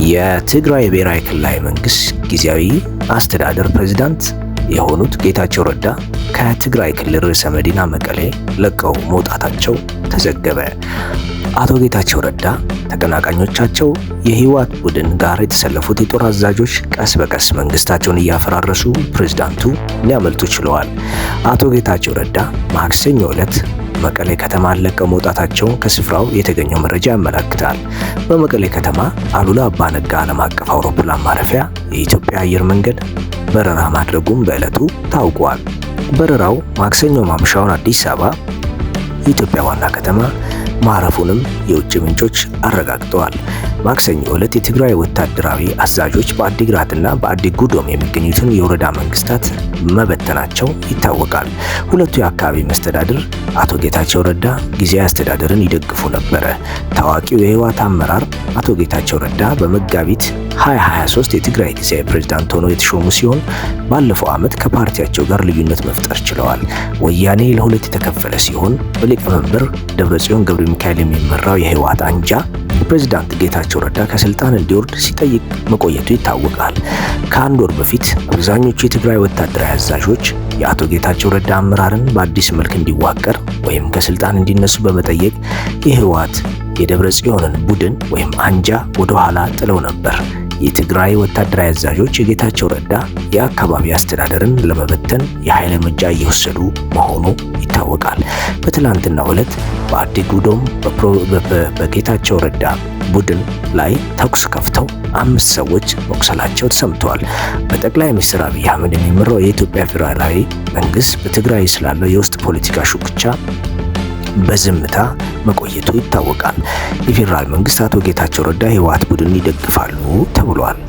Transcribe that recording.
የትግራይ ብሔራዊ ክልላዊ መንግስት ጊዜያዊ አስተዳደር ፕሬዝዳንት የሆኑት ጌታቸው ረዳ ከትግራይ ክልል ርዕሰ መዲና መቀሌ ለቀው መውጣታቸው ተዘገበ። አቶ ጌታቸው ረዳ ተቀናቃኞቻቸው የህወሓት ቡድን ጋር የተሰለፉት የጦር አዛዦች ቀስ በቀስ መንግስታቸውን እያፈራረሱ ፕሬዝዳንቱ ሊያመልጡ ችለዋል። አቶ ጌታቸው ረዳ ማክሰኞ ዕለት መቀሌ ከተማ ለቀው መውጣታቸው ከስፍራው የተገኘው መረጃ ያመለክታል። በመቀሌ ከተማ አሉላ አባ ነጋ ዓለም አቀፍ አውሮፕላን ማረፊያ የኢትዮጵያ አየር መንገድ በረራ ማድረጉም በዕለቱ ታውቋል። በረራው ማክሰኞ ማምሻውን አዲስ አበባ የኢትዮጵያ ዋና ከተማ ማረፉንም የውጭ ምንጮች አረጋግጠዋል። ማክሰኞ ዕለት የትግራይ ወታደራዊ አዛዦች በአዲግራትና በአዲጉዶም የሚገኙትን የወረዳ መንግስታት መበተናቸው ይታወቃል። ሁለቱ የአካባቢ መስተዳድር አቶ ጌታቸው ረዳ ጊዜያዊ አስተዳደርን ይደግፉ ነበረ። ታዋቂው የህወሓት አመራር አቶ ጌታቸው ረዳ በመጋቢት 2023 የትግራይ ጊዜያዊ ፕሬዝዳንት ሆነው የተሾሙ ሲሆን ባለፈው ዓመት ከፓርቲያቸው ጋር ልዩነት መፍጠር ችለዋል። ወያኔ ለሁለት የተከፈለ ሲሆን በሊቀመንበር ደብረጽዮን ገብረ ሚካኤል የሚመራው የህወሓት አንጃ ፕሬዝዳንት ጌታቸው ረዳ ከስልጣን እንዲወርድ ሲጠይቅ መቆየቱ ይታወቃል። ከአንድ ወር በፊት አብዛኞቹ የትግራይ ወታደራዊ አዛዦች የአቶ ጌታቸው ረዳ አመራርን በአዲስ መልክ እንዲዋቀር ወይም ከስልጣን እንዲነሱ በመጠየቅ የህወሓት የደብረጽዮንን ቡድን ወይም አንጃ ወደ ኋላ ጥለው ነበር። የትግራይ ወታደራዊ አዛዦች የጌታቸው ረዳ የአካባቢ አስተዳደርን ለመበተን የኃይል እርምጃ እየወሰዱ መሆኑ ይታወቃል። በትላንትናው ዕለት በአዲጉዶም በጌታቸው ረዳ ቡድን ላይ ተኩስ ከፍተው 5 ሰዎች መቁሰላቸው ተሰምተዋል። በጠቅላይ ሚኒስትር አብይ አህመድ የሚመራው የኢትዮጵያ ፌዴራላዊ መንግስት በትግራይ ስላለው የውስጥ ፖለቲካ ሹክቻ በዝምታ መቆየቱ ይታወቃል። የፌዴራል መንግስት አቶ ጌታቸው ረዳ የህወሓት ቡድን ይደግፋሉ ተብሏል።